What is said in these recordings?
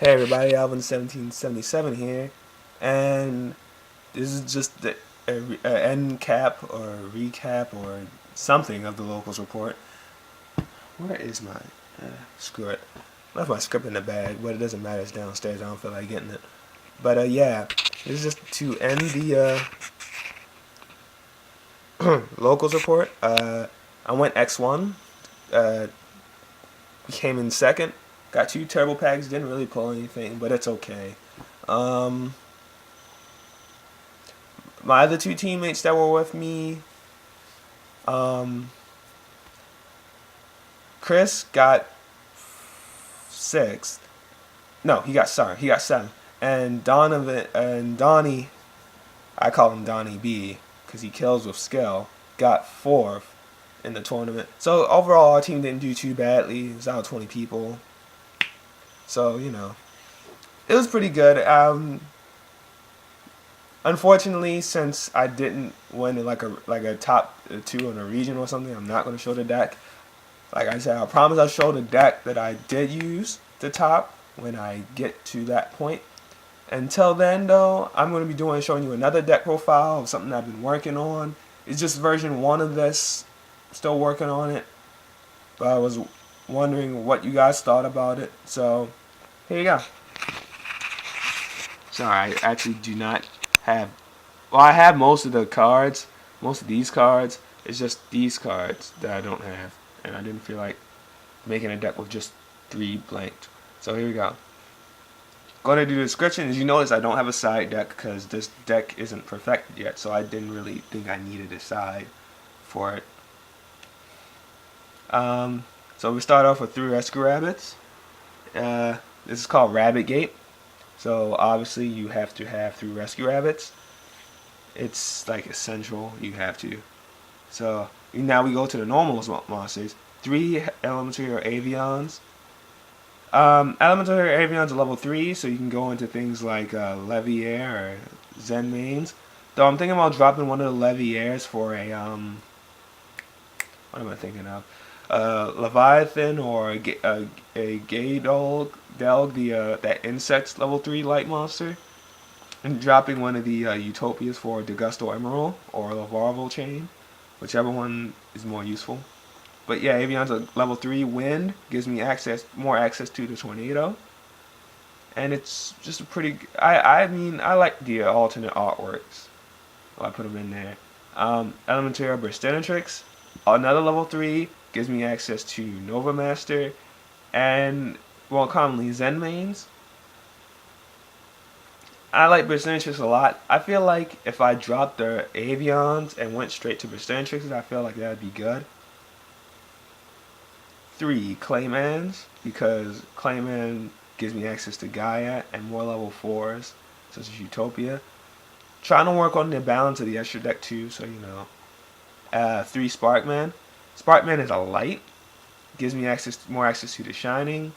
Hey everybody, alvin1777 here, and this is just a end cap or recap or something of the locals report. Where is my, screw it, left my script in the bag, but it doesn't matter, it's downstairs, I don't feel like getting it. But yeah, this is just to end the locals report. I went X1, uh, came in second, got 2 turbo packs, didn't really pull anything, but it's okay. Um, my other 2 teammates that were with me, um, Chris got sixth. No, he got seventh. And Donovan and Donnie, I call him Donnie B because he kills with skill, got fourth in the tournament. So overall, our team didn't do too badly. It was out of 20 people. So it was pretty good. Unfortunately, since I didn't win like a top 2 in a region or something, I'm not going to show the deck. Like I said, I promise I'll show the deck that I did use the top when I get to that point. Until then, though, I'm going to be showing you another deck profile of something I've been working on. It's just version 1 of this. Still working on it. But I was wondering what you guys thought about it. So, here you go. Sorry, I actually do not have... Well, I have most of the cards. Most of these cards. It's just these cards that I don't have. And I didn't feel like making a deck with just 3 blanked. So here we go. Going to do the description. As you notice, I don't have a side deck because this deck isn't perfected yet. So I didn't really think I needed a side for it. So we start off with 3 rescue rabbits. This is called Rabbit Gate. So obviously you have to have 3 rescue rabbits. It's like essential. You have to. So now we go to the normal monsters. 3 elemental avions. Elemental avions are level 3, so you can go into things like Leviair or Zen mains. Though I'm thinking about dropping one of the Leviairs for a what am I thinking of? Leviathan or a Gaydolg, that insects level 3 light monster, and dropping one of the Utopias for Degusto Emerald or Lavarval Chain, whichever one is more useful. But yeah, Avion's a level 3 wind, gives me more access to the tornado, and it's just a pretty. I mean, I like the alternate artworks. Well, I put them in there. Elementary Burstinatrix, another level 3, gives me access to Nova Master, and well, commonly Zen mains. I like Burstinatrix a lot. I feel like if I dropped the Avions and went straight to Burstinatrix, I feel like that would be good. 3 Claymans, because Clayman gives me access to Gaia and more level 4s, such as Utopia. Trying to work on the balance of the extra deck too, so 3 Sparkman. Sparkman is a light, gives me more access to the Shining,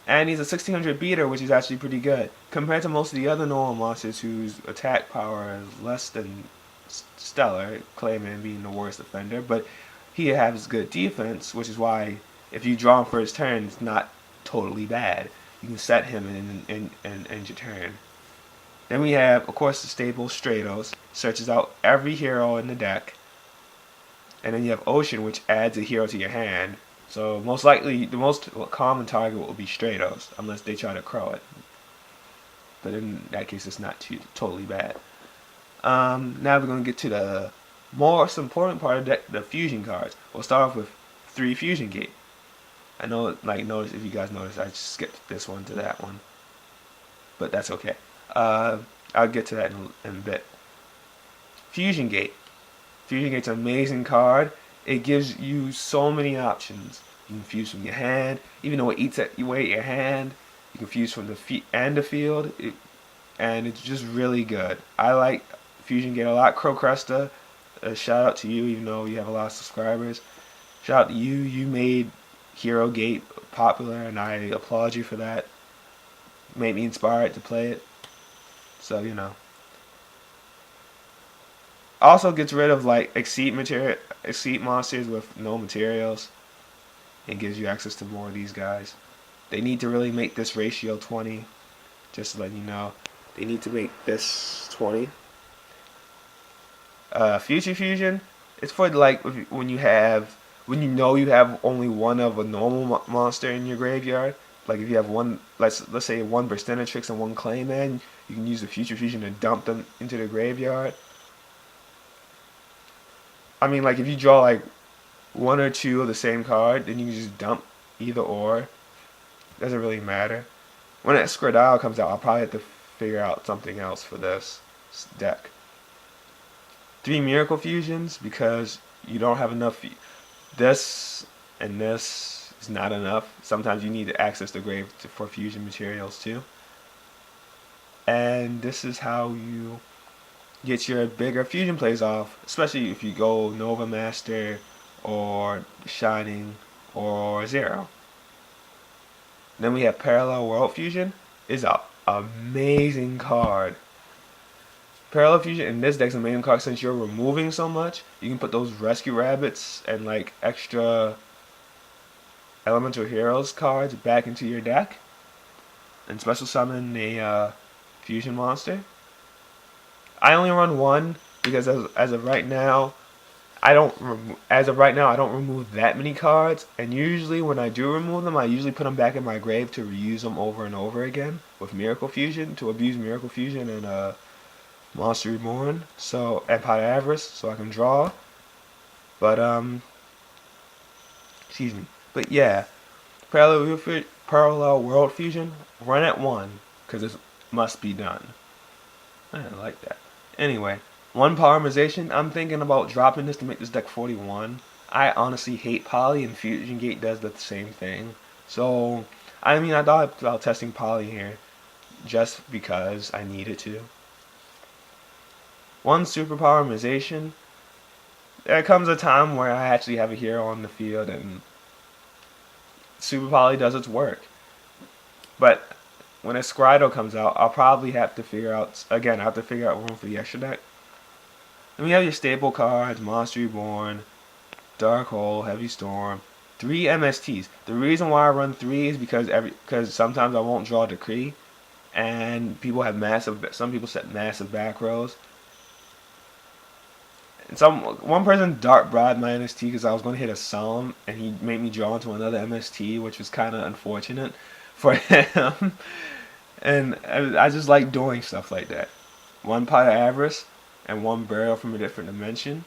and he's a 1600 beater, which is actually pretty good compared to most of the other normal monsters whose attack power is less than stellar. Clayman being the worst offender, but he has good defense, which is why if you draw him for his turn, it's not totally bad. You can set him and end your turn. Then we have, of course, the stable Stratos. Searches out every hero in the deck. And then you have Ocean, which adds a hero to your hand. So most likely, the most common target will be Stratos, unless they try to crow it. But in that case, it's not totally bad. Now we're going to get to the most important part of the deck, the fusion cards. We'll start off with 3 Fusion Gate. I know, notice if you guys notice, I just skipped this one to that one, but that's okay. I'll get to that in a bit. Fusion Gate. Fusion Gate's an amazing card. It gives you so many options. You can fuse from your hand, even though it eats away at your hand. You can fuse from the feet and the field, and it's just really good. I like Fusion Gate a lot. Crow Cresta, shout out to you, even though you have a lot of subscribers. Shout out to you. You made Hero Gate popular, and I applaud you for that. Made me inspired to play it. So Also gets rid of like exceed monsters with no materials, and gives you access to more of these guys. They need to really make this ratio 20. Just to let you know, they need to make this 20. Future Fusion, it's for like when you know you have only one of a normal monster in your graveyard. Like if you have one, let's say one Burstinatrix and one Clayman, you can use the Future Fusion to dump them into the graveyard. I mean, like if you draw like one or two of the same card, then you can just dump either or. Doesn't really matter. When that Squirtle comes out, I'll probably have to figure out something else for this deck. 3 Miracle Fusions because you don't have enough. This and this is not enough. Sometimes you need to access the grave for fusion materials too. And this is how you get your bigger fusion plays off, especially if you go Nova Master or Shining or Zero. Then we have Parallel World Fusion. Is an amazing card. Parallel Fusion in this deck's an amazing card since you're removing so much. You can put those Rescue Rabbits and like extra Elemental Heroes cards back into your deck and special summon a fusion monster. I only run one because as of right now, I don't remove that many cards, and usually when I do remove them, I usually put them back in my grave to reuse them over and over again with Miracle Fusion to abuse Miracle Fusion and Monster Reborn, and Pot of Avarice, so I can draw. But excuse me. But yeah, Parallel World Fusion, run at 1 because it must be done. I didn't like that. Anyway, 1 Polymerization. I'm thinking about dropping this to make this deck 41. I honestly hate Poly, and Fusion Gate does the same thing. So, I mean, I thought about testing Poly here just because I needed to. 1 Super Polymerization. There comes a time where I actually have a hero on the field and Super Poly does its work. But when a Squirtle comes out, I'll probably have to figure out, again, I have to figure out room for the extra deck. And we have your staple cards, Monster Reborn, Dark Hole, Heavy Storm, 3 MSTs. The reason why I run 3 is because sometimes I won't draw Decree, and some people set massive back rows. And one person dark bribed my MST because I was going to hit a Solemn, and he made me draw into another MST, which was kind of unfortunate for him. And I just like doing stuff like that. 1 Pot of Avarice and 1 Burial from a Different Dimension.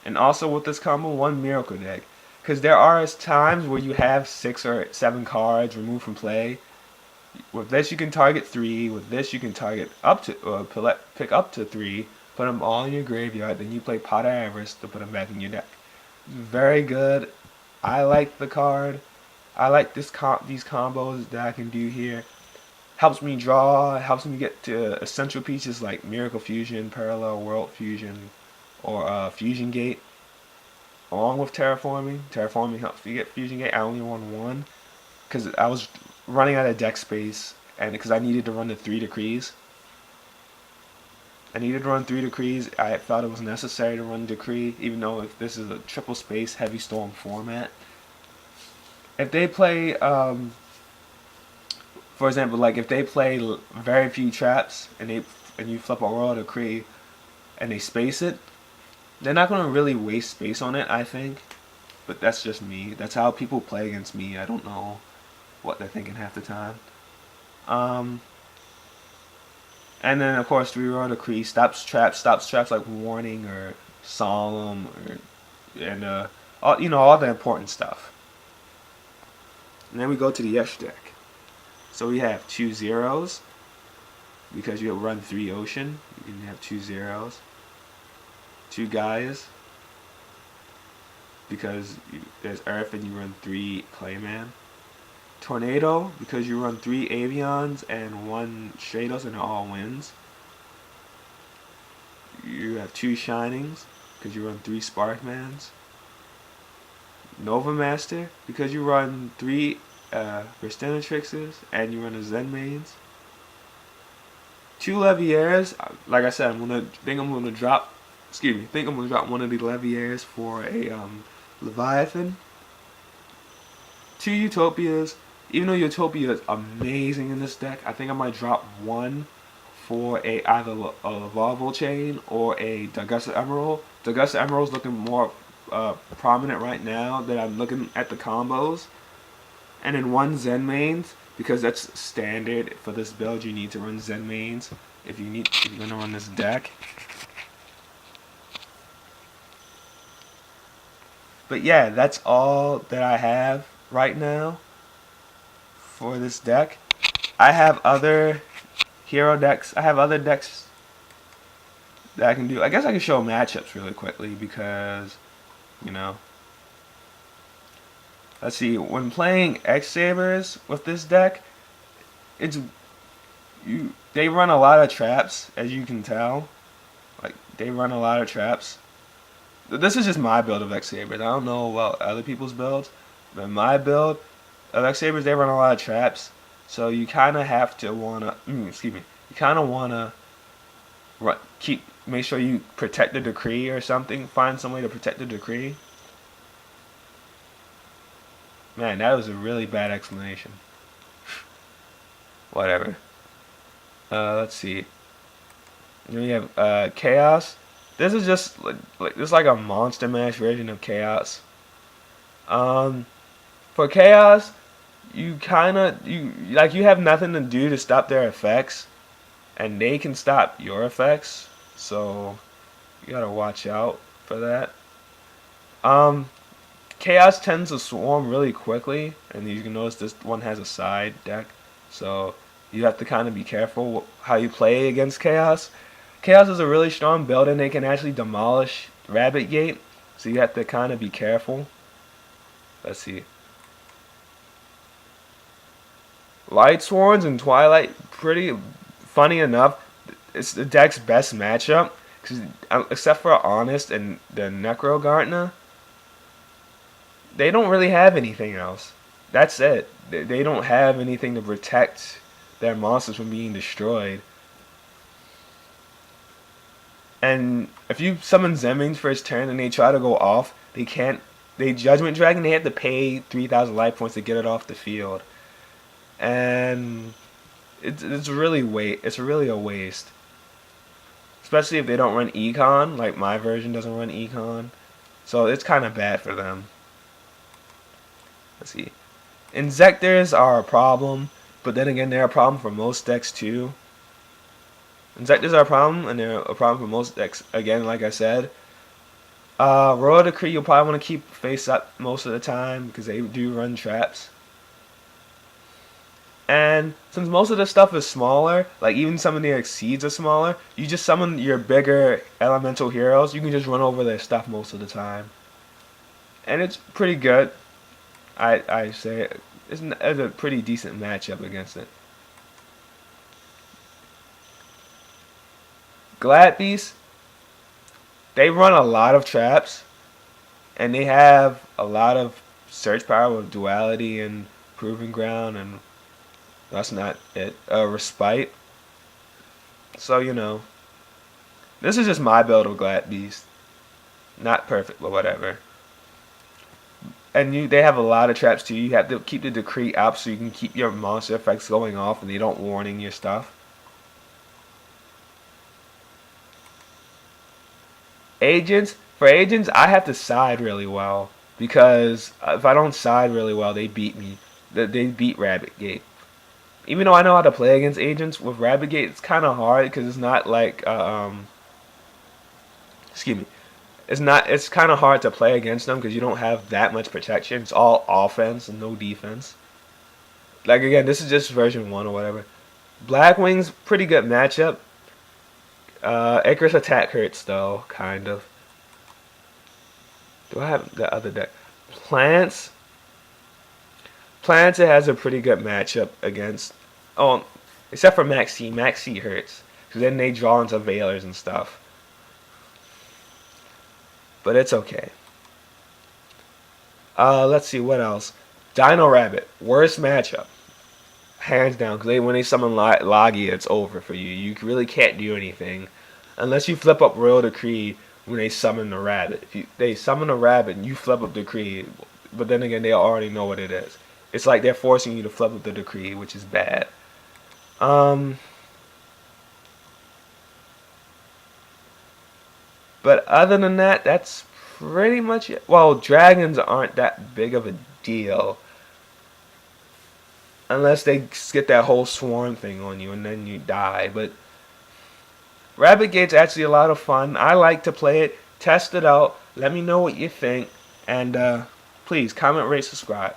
And also with this combo, 1 Miracle deck. Because there are times where you have 6 or 7 cards removed from play. With this you can target 3. With this you can target up to, pick up to 3. Put them all in your graveyard. Then you play Pot of Avarice to put them back in your deck. Very good. I like the card. I like these combos that I can do here. Helps me draw, helps me get to essential pieces like Miracle Fusion, Parallel World Fusion, or Fusion Gate. Along with Terraforming. Terraforming helps me get Fusion Gate. I only won 1 because I was running out of deck space and because I needed to run the 3 Decrees. I needed to run 3 Decrees. I felt it was necessary to run Decree, even though if this is a triple space Heavy Storm format. If they play, for example, like if they play very few traps and you flip a Royal Decree and they space it, they're not going to really waste space on it, I think. But that's just me. That's how people play against me. I don't know what they're thinking half the time. And then of course 3 Royal Decree stops traps like Warning or Solemn and all the important stuff. And then we go to the extra deck. So we have 2 zeros because you run 3 Ocean. You can have 2 zeros. 2 Gaias because there's Earth and you run 3 Clayman. Tornado because you run 3 Avions and 1 Stratos and they're all wins. You have 2 Shinings because you run 3 Sparkmans. Nova Master because you run 3 Burstinatrixes and you run a Zen Mains. 2 Leviaires. Like I said, I think I'm gonna drop one of the Leviaires for a Leviathan. 2 Utopias Even though Utopia is amazing in this deck, I think I might drop one for either a Volvo chain or a Augusta Emerald. The Augusta Emerald's looking more prominent right now that I'm looking at the combos. And then one Zen mains, because that's standard for this build. You need to run Zen mains if you're gonna run this deck. But yeah, that's all that I have right now for this deck. I have other hero decks. I have other decks that I can do. I guess I can show matchups really quickly because, you know. Let's see. When playing X-Sabers with this deck, they run a lot of traps, as you can tell. Like, they run a lot of traps. This is just my build of X-Sabers. I don't know about other people's builds, but my build of X-Sabers, they run a lot of traps. So you kind of have to wanna, excuse me, you kind of wanna make sure you protect the decree or something. Find some way to protect the decree. Man, that was a really bad explanation. Whatever. Let's see. Then we have Chaos. This is just this is like a monster mash version of Chaos. For Chaos, you have nothing to do to stop their effects, and they can stop your effects. So you gotta watch out for that. Chaos tends to swarm really quickly, and you can notice this one has a side deck, so you have to kind of be careful how you play against Chaos. Chaos is a really strong build, and they can actually demolish Rabbit Gate, so you have to kind of be careful. Let's see. Light Swords and Twilight, pretty funny enough, it's the deck's best matchup, cause, except for Honest and the Necro Gardener. They don't really have anything else. That's it. They don't have anything to protect their monsters from being destroyed. And if you summon Zemmings for his turn and they try to go off, they can't. They Judgment Dragon, they have to pay 3,000 life points to get it off the field. And it's really a waste. Especially if they don't run Econ, like my version doesn't run Econ. So it's kind of bad for them. Let's see. Inzectors are a problem, but then again, they're a problem for most decks too. Inzectors are a problem, and they're a problem for most decks. Again, like I said, Royal Decree you'll probably want to keep face up most of the time because they do run traps. And since most of the stuff is smaller, like even some of the exceeds are smaller, you just summon your bigger elemental heroes. You can just run over their stuff most of the time, and it's pretty good. I say it's a pretty decent matchup against it. Glad Beast, they run a lot of traps, and they have a lot of search power with Duality and Proving Ground, and that's not it. Respite. So, you know, this is just my build of Glad Beast. Not perfect, but whatever. And they have a lot of traps too. You have to keep the Decree up so you can keep your monster effects going off and they don't warning your stuff. Agents. For agents, I have to side really well. Because if I don't side really well, they beat me. They beat Rabbit Gate. Even though I know how to play against agents, with Rabbit Gate, it's kind of hard because it's not like, excuse me. It's kind of hard to play against them because you don't have that much protection. It's all offense and no defense. Like, again, this is just version 1 or whatever. Blackwing's pretty good matchup. Icarus attack hurts though, kind of. Do I have the other deck? Plants. Plants, it has a pretty good matchup against. Oh, except for Maxi. Maxi hurts because then they draw into Veilers and stuff. But it's okay. Let's see what else. Dino Rabbit, worst matchup, hands down. Because when they summon Logia, it's over for you. You really can't do anything unless you flip up Royal Decree when they summon the rabbit. If they summon a rabbit and you flip up Decree, but then again, they already know what it is. It's like they're forcing you to flip up the decree, which is bad. But other than that, that's pretty much it. Well, dragons aren't that big of a deal. Unless they get that whole swarm thing on you and then you die. But Rabbit Gate's actually a lot of fun. I like to play it. Test it out. Let me know what you think. And please comment, rate, subscribe.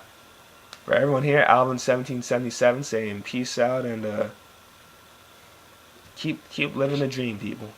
For everyone here, alvin1777 saying peace out and keep living the dream, people.